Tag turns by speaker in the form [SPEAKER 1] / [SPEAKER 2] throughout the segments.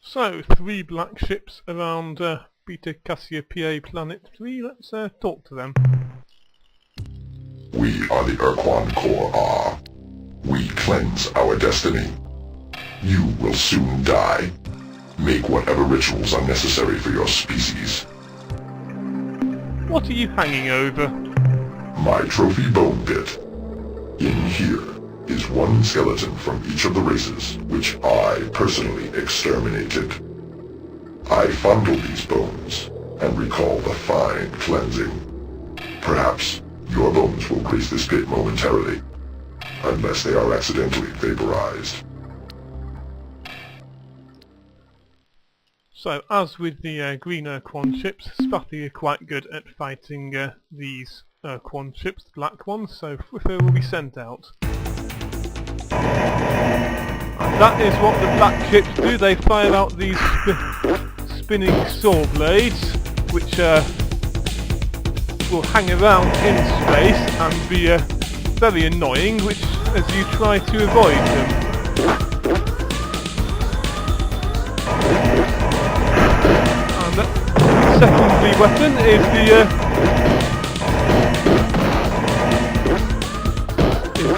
[SPEAKER 1] So, 3 black ships around Beta Cassiopeia Planet 3. Let's talk to them.
[SPEAKER 2] We are the Ur-Quan Kohr-Ah. We cleanse our destiny. You will soon die. Make whatever rituals are necessary for your species.
[SPEAKER 1] What are you hanging over?
[SPEAKER 2] My trophy bone pit. In here is one skeleton from each of the races, which I personally exterminated. I fondle these bones and recall the fine cleansing. Perhaps your bones will grace this pit momentarily, unless they are accidentally vaporized.
[SPEAKER 1] So, as with the green Ur-Quan ships, Spathi are quite good at fighting these Ur-Quan ships, the black ones, so Friffer will be sent out. And that is what the black ships do. They fire out these spinning saw blades, which will hang around in space and be very annoying, which as you try to avoid them. And the secondary weapon is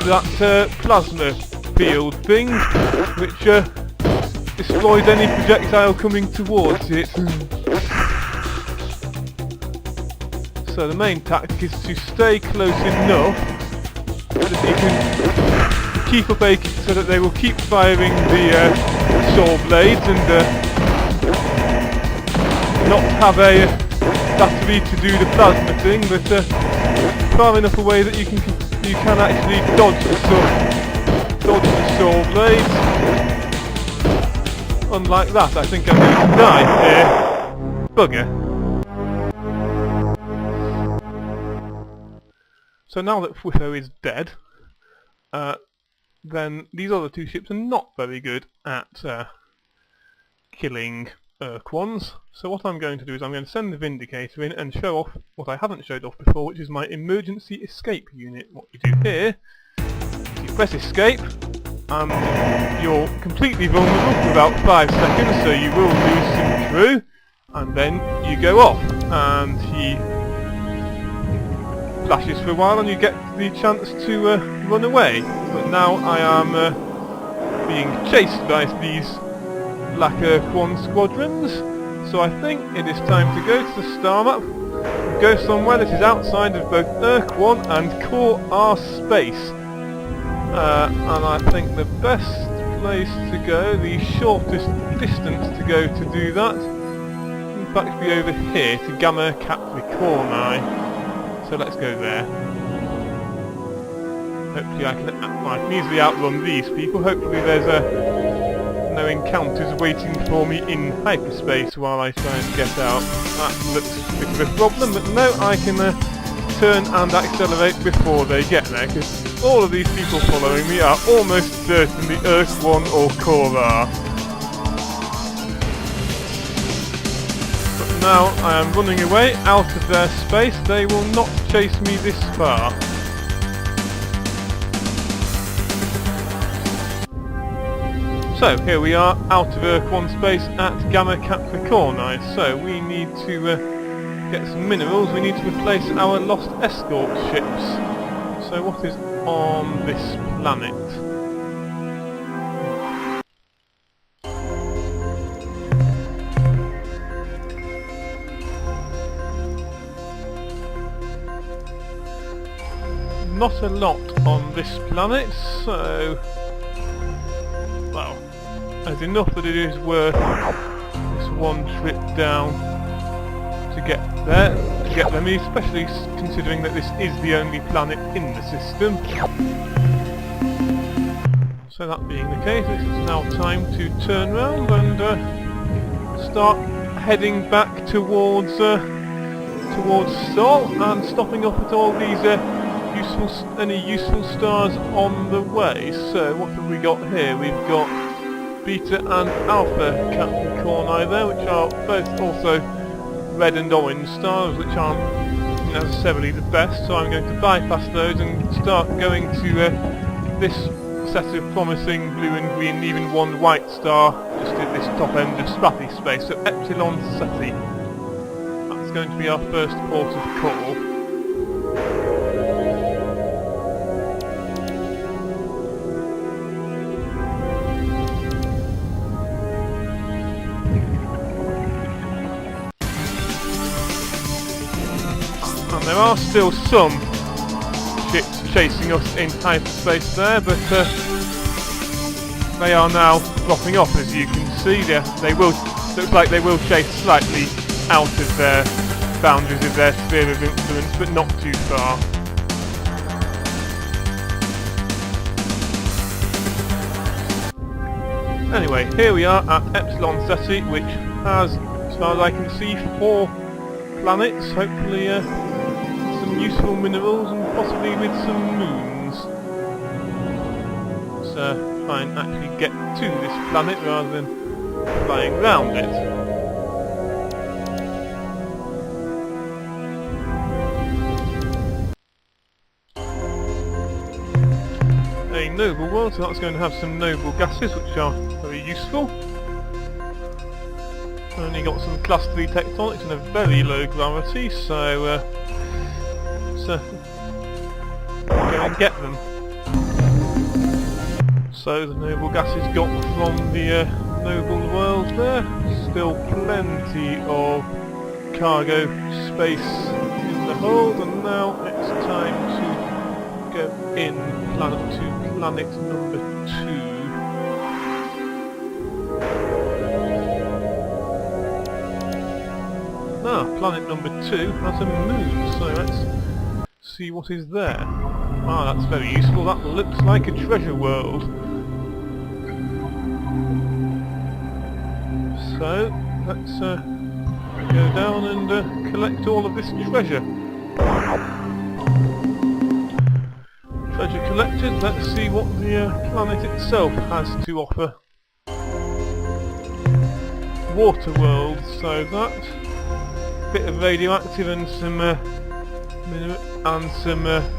[SPEAKER 1] that plasma field thing, which destroys any projectile coming towards it. So the main tactic is to stay close enough that you can keep up so that they will keep firing the saw blades and not have a battery to do the plasma thing, but far enough away that you can actually dodge the saw blades. Unlike that, I think I'm going to die here. Bugger. So now that Fuifo is dead, then these other 2 ships are not very good at killing Ur-Quans. So what I'm going to do is I'm going to send the Vindicator in and show off what I haven't showed off before, which is my emergency escape unit. What you do here is you press escape, and you're completely vulnerable for about 5 seconds, so you will lose some crew, and then you go off, and he flashes for a while and you get the chance to run away. But now I am being chased by these black Ur-Quan squadrons, so I think it is time to go to the star map, go somewhere that is outside of both Ur-Quan and Kohr-Ah space. And I think the best place to go, the shortest distance to go to do that, in fact be over here to Gamma Capricorni. So let's go there. Hopefully I can easily outrun these people. Hopefully there's no encounters waiting for me in hyperspace while I try and get out. That looks a bit of a problem, but no, I can turn and accelerate before they get there, because all of these people following me are almost certainly Ur-Quan or Kohr-Ah. But now I am running away out of their space. They will not chase me this far. So here we are out of Ur-Quan space at Gamma Capricorni. So we need to get some minerals. We need to replace our lost escort ships. So what is on this planet? Not a lot on this planet, so well, there's enough that it is worth this one trip down to get there, to get them, especially considering that this is the only planet in the system. So that being the case, it is now time to turn round and start heading back towards Sol and stopping off at all these any useful stars on the way. So what have we got here? We've got Beta and Alpha Capricorni there, which are both also red and orange stars, which aren't necessarily the best, so I'm going to bypass those and start going to this set of promising blue and green, even one white star just at this top end of Spappy space. So Epsilon Ceti. That's going to be our first port of call. And there are still some ships chasing us in hyperspace there, but they are now dropping off, as you can see. They will, looks like they will chase slightly out of their boundaries of their sphere of influence, but not too far. Anyway, here we are at Epsilon Ceti, which has, as far as I can see, 4 planets, hopefully some useful minerals and possibly with some moons. Let's try and actually get to this planet rather than flying round it. A noble world, so that's going to have some noble gases which are very useful. Only got some class 3 tectonics and a very low gravity, so let's go and get them. So the noble gases got from the noble world there. Still plenty of cargo space in the hold, and now it's time to go in to planet number 2. Planet number 2 has a moon, so let's see what is there. Ah, that's very useful. That looks like a treasure world. So, let's go down and collect all of this treasure. Treasure collected, let's see what the planet itself has to offer. Water world, so that bit of radioactive and some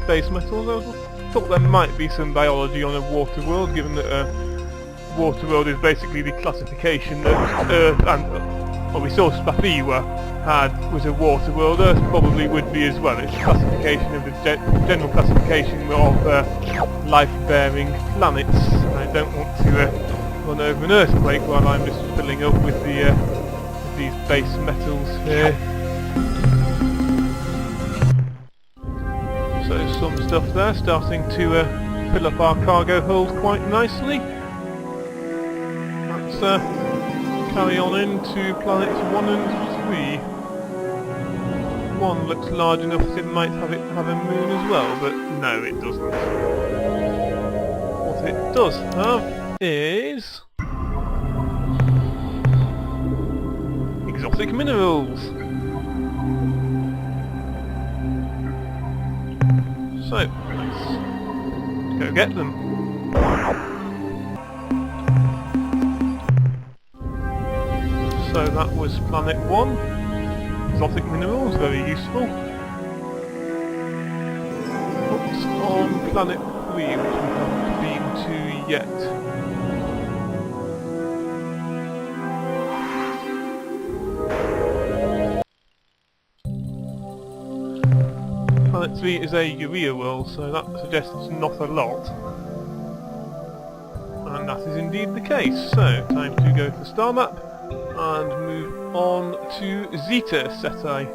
[SPEAKER 1] base metals. I thought there might be some biology on a water world, given that water world is basically the classification that Earth and what we saw Spappy was a water world. Earth probably would be as well. It's a classification of the general classification of life-bearing planets. I don't want to run over an earthquake while I'm just filling up with these base metals here. So some stuff there, starting to fill up our cargo hold quite nicely. Let's carry on into planets 1 and 3. 1 looks large enough that it might have a moon as well, but no, it doesn't. What it does have is exotic minerals. So, let's go get them. So that was planet 1. Exotic minerals, very useful. What's on planet 3, which we haven't been to yet? Planet 3 is a urea world, so that suggests not a lot. And that is indeed the case. So, time to go to the star map and move on to Zeta Ceti.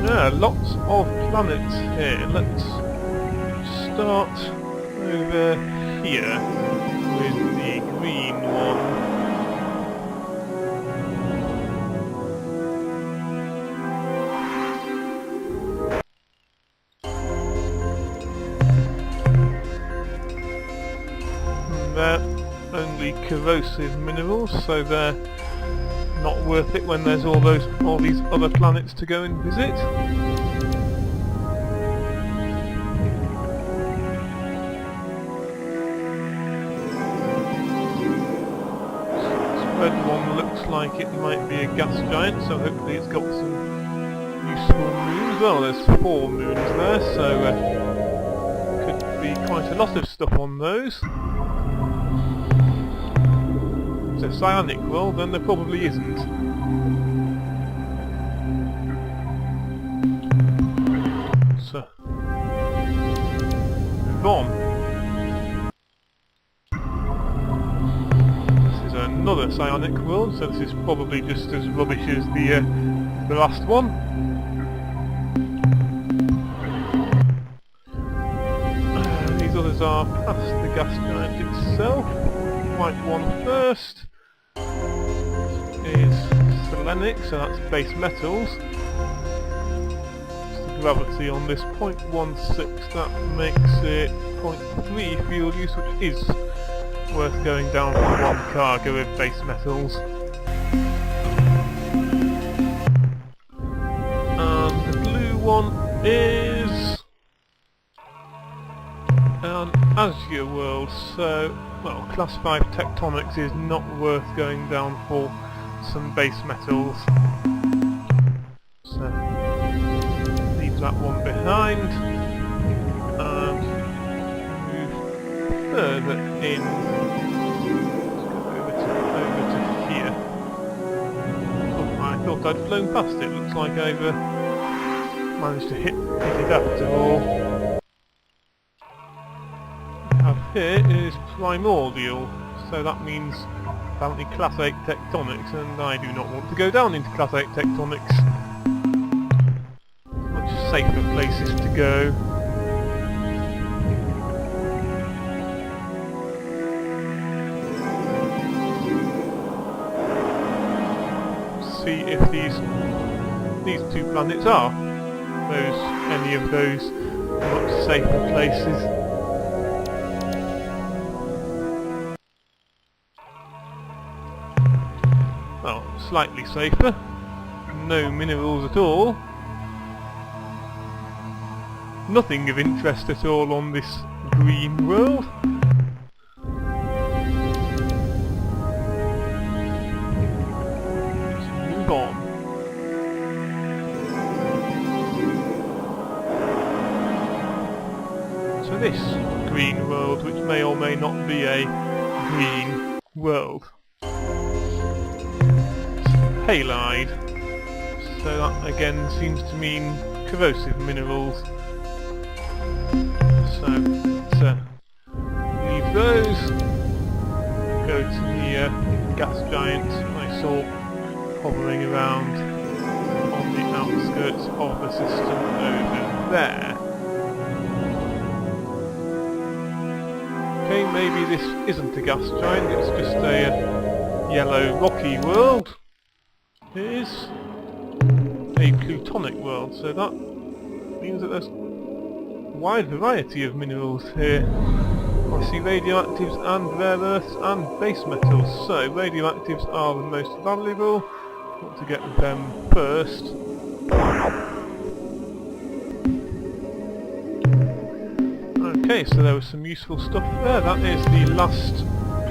[SPEAKER 1] Yeah, lots of planets here. Let's start over here with the green one. And they're only corrosive minerals, so they're not worth it when there's all these other planets to go and visit. This red one looks like it might be a gas giant, so hopefully it's got some useful moons. Well, there's 4 moons there, so could be quite a lot of stuff on those. If it's a psionic world, then there probably isn't. So, move on. This is another psionic world, so this is probably just as rubbish as the last one. These others are past the gas giant itself. White one first is Zelnick, so that's base metals. The gravity on this 0.16, that makes it 0.3 fuel use, which is worth going down for one cargo of base metals. And the blue one is an Azure world, so, well, class 5 tectonics is not worth going down for some base metals. So, leave that one behind and move further in. Let's go over to here. Oh, I thought I'd flown past it. Looks like I've managed to hit it after all. Here is primordial, so that means apparently class 8 tectonics, and I do not want to go down into class 8 tectonics. Much safer places to go. See if these 2 planets are any of those much safer places. Well, slightly safer. No minerals at all. Nothing of interest at all on this green world. Let's move on. So this green world, which may or may not be a green world. Halide, so that again seems to mean corrosive minerals. So let's leave those, go to the gas giant I saw hovering around on the outskirts of the system over there. Okay, maybe this isn't a gas giant, it's just a yellow rocky world. It is a plutonic world, so that means that there's a wide variety of minerals here. I see radioactives and rare earths and base metals, so radioactives are the most valuable. I want to get them first. Okay, so there was some useful stuff there. That is the last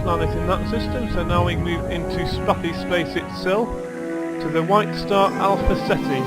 [SPEAKER 1] planet in that system, so now we move into Spaffy Space itself, to the White Star Alpha Ceti.